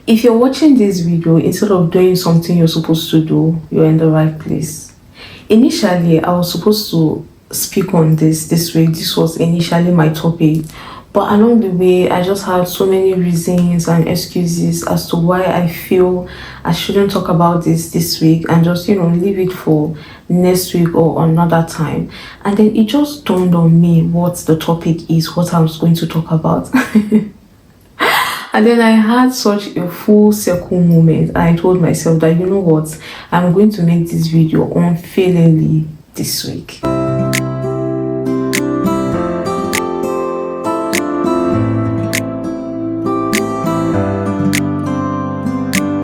If you're watching this video, instead of doing something you're supposed to do, you're in the right place. Initially, I was supposed to speak on this week. This was initially my topic. But along the way, I just had so many reasons and excuses as to why I feel I shouldn't talk about this week and just, leave it for next week or another time. And then it just dawned on me what the topic is, what I was going to talk about. And then I had such a full circle moment. I told myself that, you know what, I'm going to make this video unfailingly this week.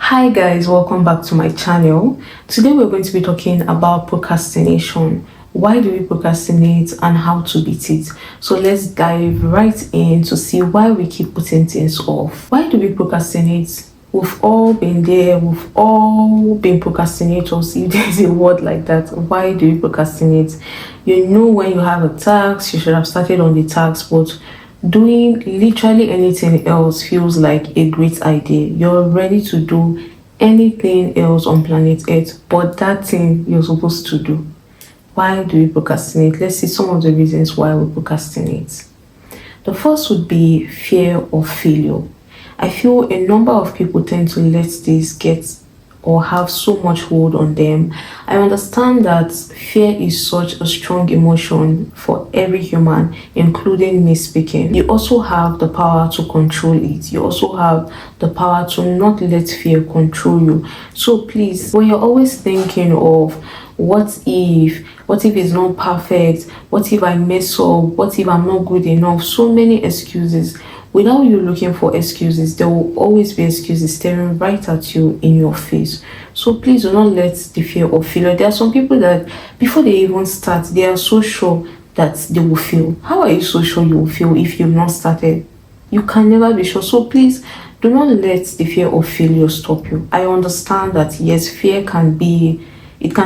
Hi guys, welcome back to my channel. Today we're going to be talking about procrastination. Why do we procrastinate and how to beat it? So let's dive right in to see why we keep putting things off. Why do we procrastinate? We've all been there, we've all been procrastinators, if there's a word like that. Why do we procrastinate? You know, when you have a task, you should have started on the task, but doing literally anything else feels like a great idea. You're ready to do anything else on planet Earth, but that thing you're supposed to do. Why do we procrastinate? Let's see some of the reasons why we procrastinate. The first would be fear of failure. I feel a number of people tend to let this get or have so much hold on them. I understand that fear is such a strong emotion for every human, including me speaking. You also have the power to control it. You also have the power to not let fear control you. So please, when you're always thinking of what if it's not perfect, what if I mess up, what if I'm not good enough, so many excuses. Without you looking for excuses, there will always be excuses staring right at you in your face. So please do not let the fear of failure. There are some people that before they even start, they are so sure that they will fail. How are you so sure you will fail if you've not started? You can never be sure. So please do not let the fear of failure stop you. I understand that yes, fear can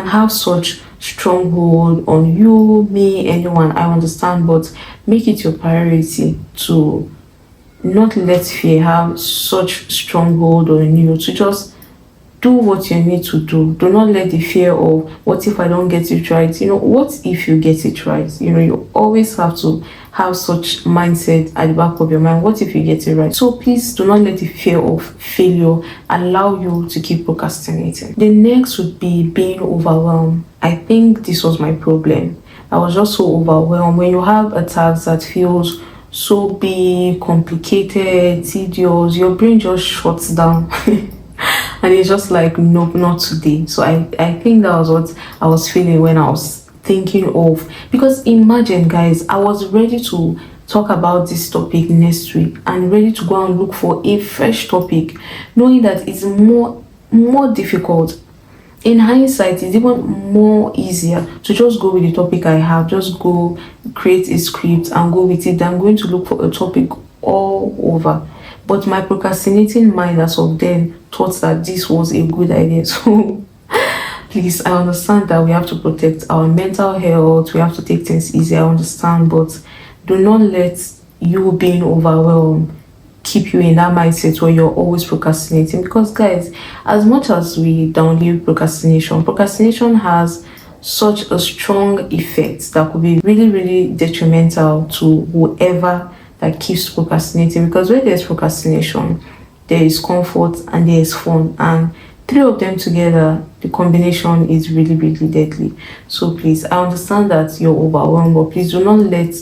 have such stronghold on you, me, anyone. I understand, but make it your priority to not let fear have such stronghold on you, to just do what you need to do. Do not let the fear of what if I don't get it right, what if you get it right? You always have to have such mindset at the back of your mind. What if you get it right? So please do not let the fear of failure allow you to keep procrastinating. The next would be being overwhelmed. I think this was my problem. I was just so overwhelmed. When you have a task that feels so big, complicated, tedious, your brain just shuts down. And it's just like, nope, not today. So I think that was what I was feeling when I was thinking of, because imagine guys, I was ready to talk about this topic next week and ready to go and look for a fresh topic, knowing that it's more difficult. In hindsight, it's even more easier to just go with the topic I have, just go create a script and go with it than going to look for a topic all over. But my procrastinating mind as of then thought that this was a good idea. So please, I understand that we have to protect our mental health, we have to take things easy, I understand, but do not let you being overwhelmed keep you in that mindset where you're always procrastinating. Because guys, as much as we downplay procrastination has such a strong effect that could be really detrimental to whoever that keeps procrastinating. Because where there's procrastination, there is comfort and there is fun, and three of them together, the combination is really deadly. So please, I understand that you're overwhelmed, but please do not let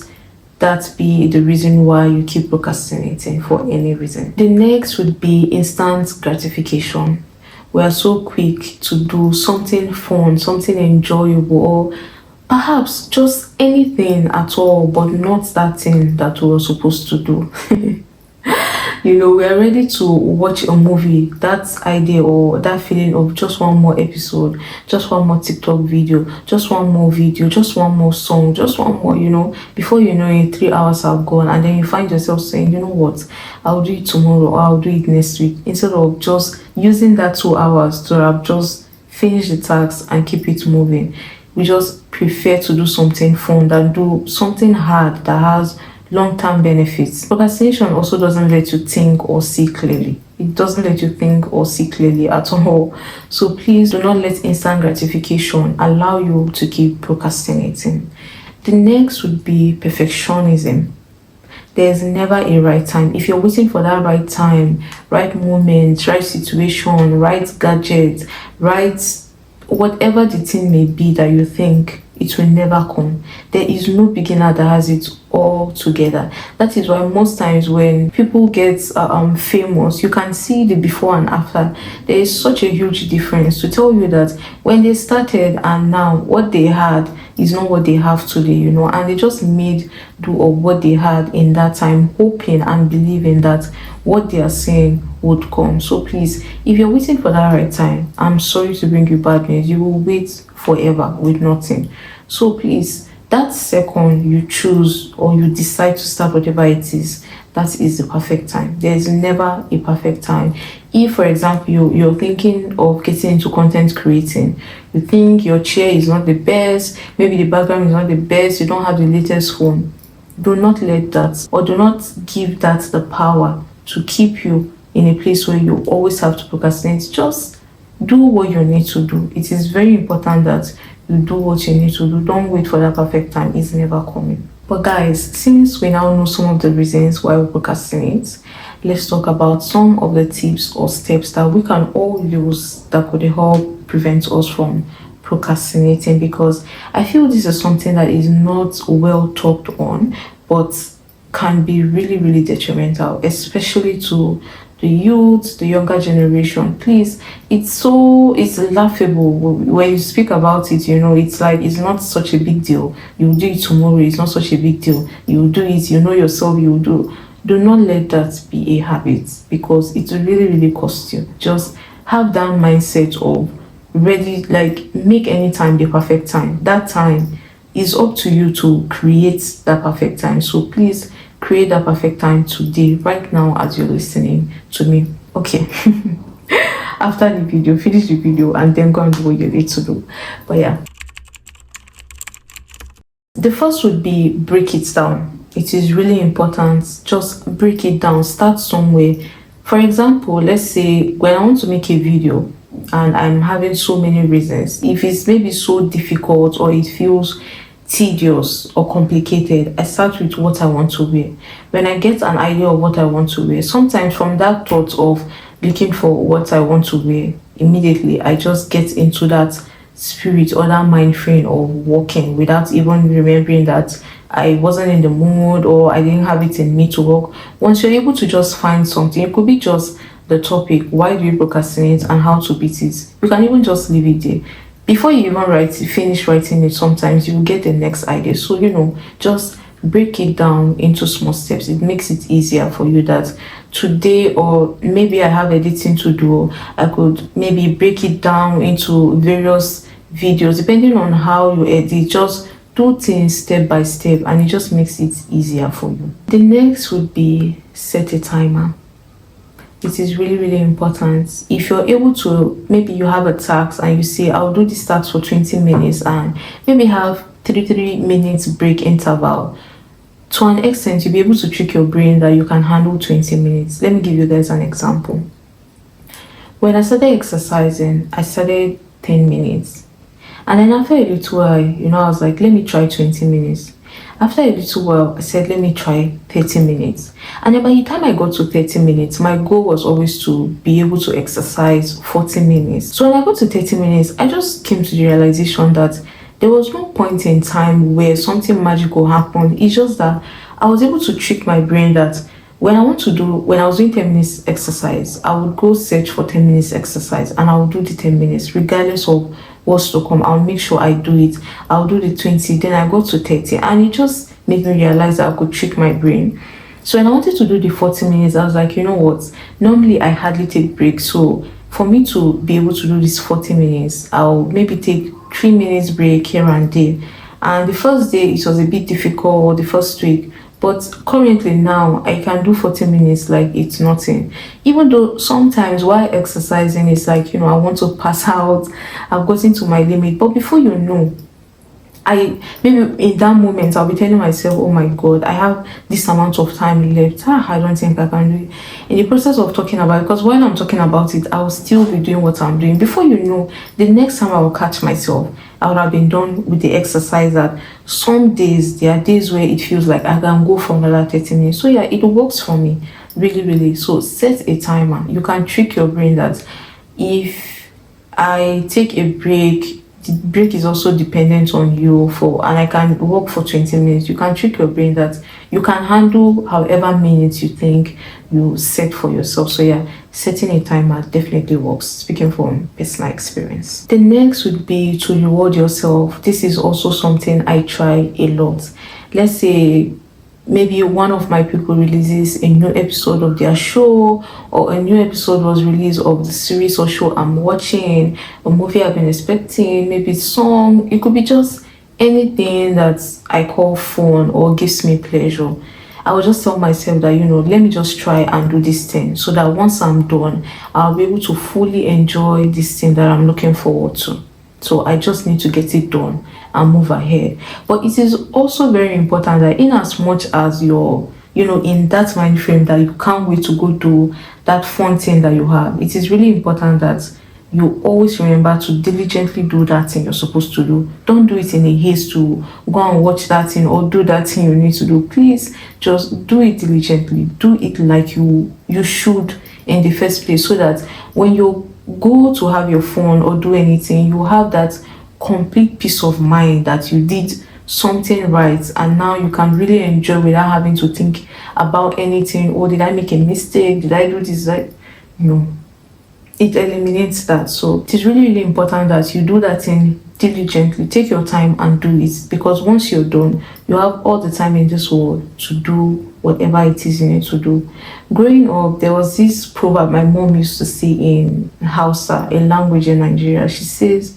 that be the reason why you keep procrastinating for any reason. The next would be instant gratification. We are so quick to do something fun, something enjoyable, or perhaps just anything at all, but not that thing that we were supposed to do. We are ready to watch a movie, that idea or that feeling of just one more episode, just one more TikTok video, just one more video, just one more song, just one more, before you know it, 3 hours have gone, and then you find yourself saying, you know what, I'll do it tomorrow or I'll do it next week, instead of just using that 2 hours to have just finished the task and keep it moving. We just prefer to do something fun than do something hard that has long-term benefits. Procrastination also doesn't let you think or see clearly. It doesn't let you think or see clearly at all. So please do not let instant gratification allow you to keep procrastinating. The next would be perfectionism. There's never a right time. If you're waiting for that right time, right moment, right situation, right gadget, right whatever the thing may be that you think, it will never come. There is no beginner that has it all together. That is why most times when people get famous, you can see the before and after. There is such a huge difference to tell you that when they started and now what they had is not what they have today, and they just made do of what they had in that time, hoping and believing that what they are saying would come. So please, if you're waiting for that right time, I'm sorry to bring you bad news. You will wait forever with nothing. So please, that second you choose or you decide to start whatever it is, that is the perfect time. There's never a perfect time. If, for example, you're thinking of getting into content creating, you think your chair is not the best, maybe the background is not the best, you don't have the latest phone, do not let that, or do not give that the power to keep you in a place where you always have to procrastinate. Just do what you need to do. It is very important that you do what you need to do. Don't wait for that perfect time. It's never coming. But guys, since we now know some of the reasons why we procrastinate, let's talk about some of the tips or steps that we can all use that could help prevent us from procrastinating, because I feel this is something that is not well talked on, but can be really, really detrimental, especially to the youth, the younger generation. Please, it's laughable when you speak about it. It's like it's not such a big deal. You do it tomorrow, it's not such a big deal. You do it, yourself, you do. Do not let that be a habit, because it will really, really cost you. Just have that mindset of ready, like make any time the perfect time. That time is up to you to create that perfect time. So please create that perfect time today, right now, as you're listening to me. Okay. After the video, finish the video and then go and do what you need to do. But yeah, the first would be break it down. It is really important. Just break it down. Start somewhere. For example, let's say when I want to make a video and I'm having so many reasons, if it's maybe so difficult or it feels tedious or complicated, I start with what I want to wear. When I get an idea of what I want to wear, sometimes from that thought of looking for what I want to wear, immediately I just get into that spirit or that mind frame of walking without even remembering that I wasn't in the mood or I didn't have it in me to walk. Once you're able to just find something, it could be just the topic, why do you procrastinate and how to beat it. You can even just leave it there. Before you even finish writing it, sometimes you will get the next idea. So, just break it down into small steps. It makes it easier for you that today, or maybe I have editing to do, I could maybe break it down into various videos, depending on how you edit. Just do things step by step and it just makes it easier for you. The next would be set a timer. It is really, really important. If you're able to, maybe you have a task and you say, I'll do this task for 20 minutes and maybe have 3 minutes break interval. To an extent, you'll be able to trick your brain that you can handle 20 minutes. Let me give you guys an example. When I started exercising, I started 10 minutes. And then after a little while, I was like, let me try 20 minutes. After a little while, I said, let me try 30 minutes. And then by the time I got to 30 minutes, my goal was always to be able to exercise 40 minutes. So when I got to 30 minutes, I just came to the realization that there was no point in time where something magical happened. It's just that I was able to trick my brain that when I was doing 10 minutes exercise, I would go search for 10 minutes exercise and I would do the 10 minutes regardless of what's to come. I'll make sure I do it. I'll do the 20, then I go to 30, and it just made me realize that I could trick my brain. So when I wanted to do the 40 minutes, I was like, you know what? Normally I hardly take breaks. So for me to be able to do this 40 minutes, I'll maybe take 3 minutes break here and there. And the first day it was a bit difficult, the first week. But currently now, I can do 40 minutes like it's nothing. Even though sometimes while exercising, it's like, I want to pass out. I've gotten to my limit. But before you know, I maybe in that moment I'll be telling myself, oh my god, I have this amount of time left. I don't think I can do it. In the process of talking about it, because while I'm talking about it, I'll still be doing what I'm doing. Before you know, the next time I will catch myself, I would have been done with the exercise. That some days there are days where it feels like I can go for another 30 minutes. So yeah, it works for me. Really, really. So set a timer. You can trick your brain that if I take a break, the break is also dependent on you and I can work for 20 minutes. You can trick your brain that you can handle however minutes you think you set for yourself. So yeah, setting a timer definitely works, speaking from personal experience. The next would be to reward yourself. This is also something I try a lot. Let's say maybe one of my people releases a new episode of their show, or a new episode was released of the series or show I'm watching, a movie I've been expecting, maybe song. It could be just anything that I call fun or gives me pleasure. I will just tell myself that, let me just try and do this thing, so that once I'm done, I'll be able to fully enjoy this thing that I'm looking forward to. So I just need to get it done and move ahead. But it is also very important that in as much as you're, in that mind frame that you can't wait to go do that fun thing that you have, it is really important that you always remember to diligently do that thing you're supposed to do. Don't do it in a haste to go and watch that thing or do that thing you need to do. Please just do it diligently. Do it like you should in the first place, so that when you go to have your fun or do anything, you have that complete peace of mind that you did something right, and now you can really enjoy without having to think about anything. Oh, did I make a mistake? Did I do this? It eliminates that. So it is really, really important that you do that thing diligently. Take your time and do it, because once you're done, you have all the time in this world to do whatever it is you need to do. Growing up, there was this proverb my mom used to say in Hausa, a language in Nigeria. She says,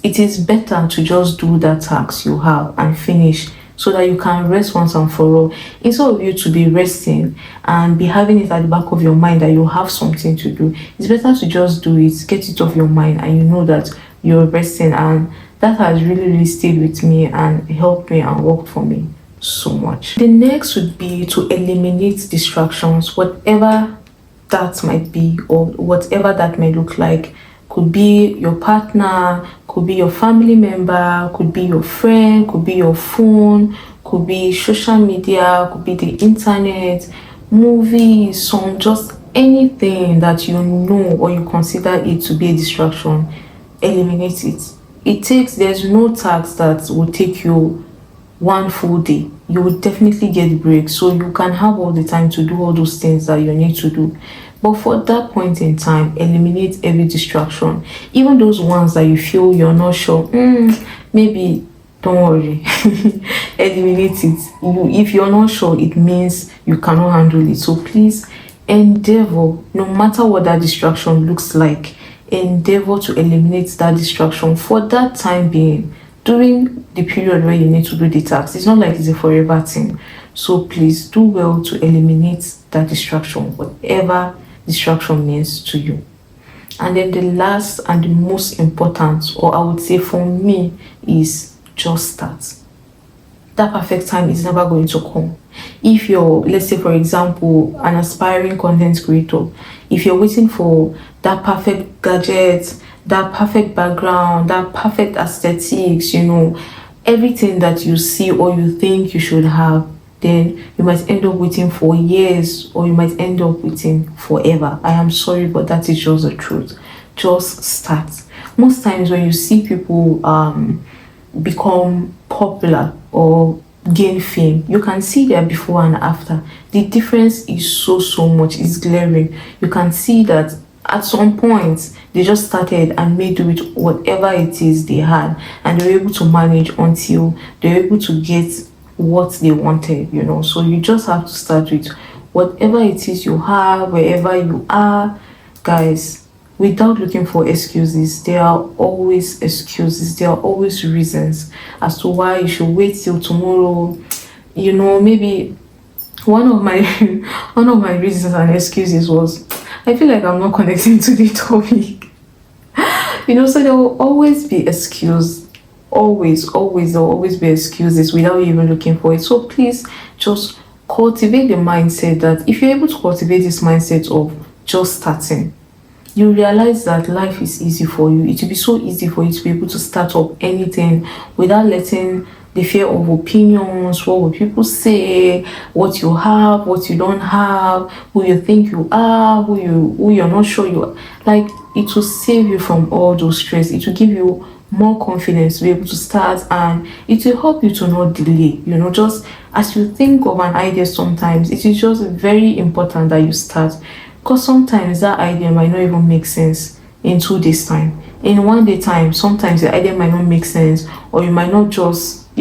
it is better to just do that task you have and finish, so that you can rest once and for all, instead of you to be resting and be having it at the back of your mind that you have something to do. It's better to just do it, get it off your mind, and you know that you're resting. And that has really, really stayed with me and helped me and worked for me so much. The next would be to eliminate distractions, whatever that might be or whatever that may look like. Could be your partner, could be your family member, could be your friend, could be your phone, could be social media, could be the internet, movies, song, just anything that you know or you consider it to be a distraction. Eliminate it. There's no task that will take you one full day. You will definitely get breaks, so you can have all the time to do all those things that you need to do. But for that point in time, eliminate every distraction, even those ones that you feel you're not sure. Maybe don't worry, eliminate it. If you're not sure, it means you cannot handle it. So please endeavor, no matter what that distraction looks like, endeavor to eliminate that distraction for that time being, during the period where you need to do the task. It's not like it's a forever thing. So please do well to eliminate that distraction, whatever distraction means to you. And then the last and the most important, or I would say for me, is just start. That perfect time is never going to come. If you're, let's say for example, an aspiring content creator, if you're waiting for that perfect gadget, that perfect background, that perfect aesthetics, everything that you see or you think you should have, then you might end up waiting for years, or you might end up waiting forever. I am sorry, but that is just the truth. Just start. Most times when you see people become popular or gain fame, you can see their before and after. The difference is so much. It's glaring. You can see that at some point they just started and made do with whatever it is they had, and they were able to manage until they were able to get what they wanted. So you just have to start with whatever it is you have, wherever you are, guys. Without looking for excuses, there are always excuses, there are always reasons as to why you should wait till tomorrow. Maybe one of my reasons and excuses was, I feel like I'm not connecting to the topic. So there will always be excuse Always, there will always be excuses without you even looking for it. So please just cultivate the mindset that if you're able to cultivate this mindset of just starting, you realize that life is easy for you. It will be so easy for you to be able to start up anything without letting the fear of opinions, what will people say, what you have, what you don't have, who you think you are, who you're not sure you are. Like, it will save you from all those stress. It will give you more confidence to be able to start, and it will help you to not delay. Just as you think of an idea, sometimes it is just very important that you start, because sometimes that idea might not even make sense in 2 days time, in 1 day time. Sometimes the idea might not make sense, or you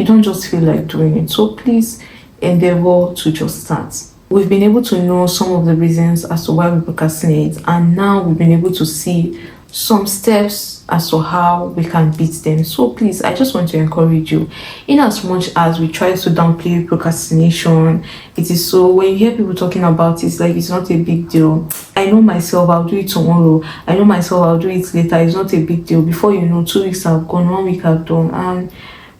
don't just feel like doing it. So please endeavor to just start. We've been able to know some of the reasons as to why we procrastinate, and now we've been able to see some steps as to how we can beat them. So please, I just want to encourage you, in as much as we try to downplay procrastination, it is so, when you hear people talking about it, it's like it's not a big deal. I know myself, I'll do it tomorrow. I know myself, I'll do it later. It's not a big deal. Before you know, 2 weeks have gone, 1 week have done. And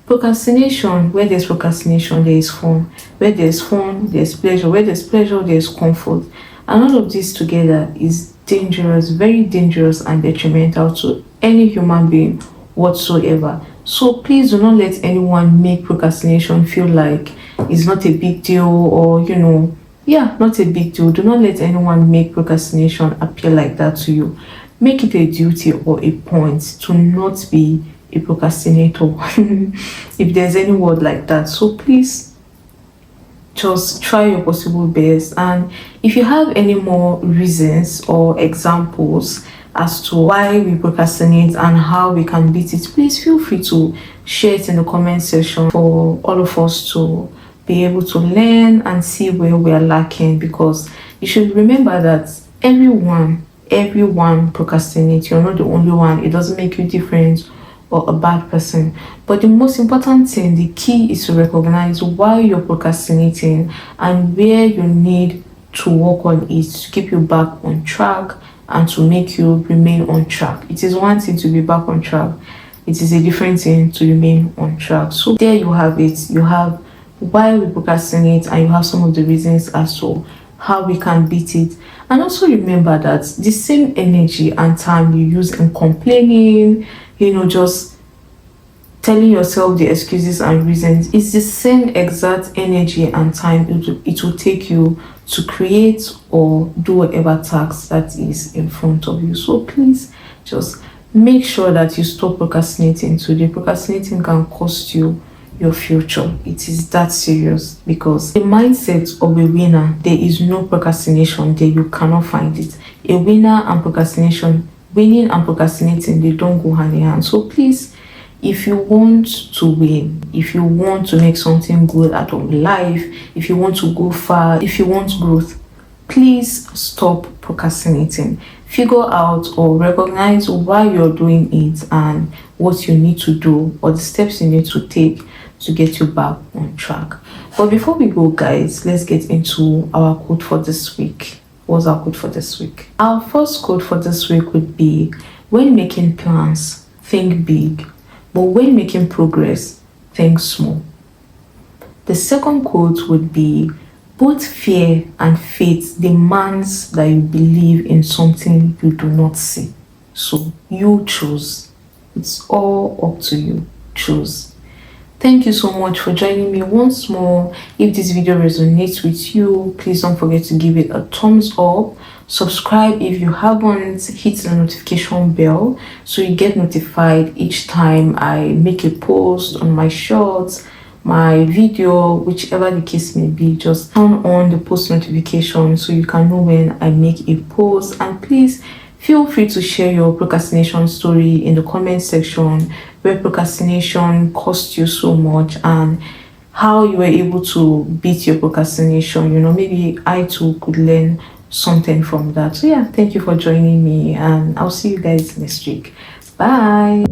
procrastination, where there's procrastination, there is fun. Where there's fun, there's pleasure. Where there's pleasure, there's comfort. And all of this together is dangerous, very dangerous, and detrimental to any human being whatsoever. So please do not let anyone make procrastination feel like it's not a big deal, or not a big deal. Do not let anyone make procrastination appear like that to you. Make it a duty or a point to not be a procrastinator, if there's any word like that. So please just try your possible best. And if you have any more reasons or examples as to why we procrastinate and how we can beat it, please feel free to share it in the comment section for all of us to be able to learn and see where we are lacking. Because you should remember that everyone procrastinates. You're not the only one. It doesn't make you different or a bad person. But the most important thing, the key, is to recognize why you're procrastinating and where you need to work on it to keep you back on track and to make you remain on track. It is one thing to be back on track. It is a different thing to remain on track. So there you have it. You have why we procrastinate, and you have some of the reasons as to how we can beat it. And also remember that the same energy and time you use in complaining, just telling yourself the excuses and reasons, it's the same exact energy and time it will take you to create or do whatever task that is in front of you. So please just make sure that you stop procrastinating today. Procrastinating can cost you your future. It is that serious, because the mindset of a winner, there is no procrastination there. You cannot find it. A winner and procrastination, winning and procrastinating, they don't go hand in hand. So please, if you want to win, if you want to make something good out of life, if you want to go far, if you want growth, please stop procrastinating. Figure out or recognize why you're doing it and what you need to do, or the steps you need to take to get you back on track. But before we go, guys, let's get into our quote for this week. What's our quote for this week? Our first quote for this week would be, when making plans, think big, but when making progress, think small. The second quote would be, both fear and faith demands that you believe in something you do not see. So you choose. It's all up to you. Choose. Thank you so much for joining me once more. If this video resonates with you, please don't forget to give it a thumbs up. Subscribe if you haven't. Hit the notification bell so you get notified each time I make a post on my shorts, my video, whichever the case may be. Just turn on the post notification so you can know when I make a post. And please feel free to share your procrastination story in the comment section, where procrastination cost you so much and how you were able to beat your procrastination. Maybe I too could learn something from that. So yeah, thank you for joining me, and I'll see you guys next week. Bye.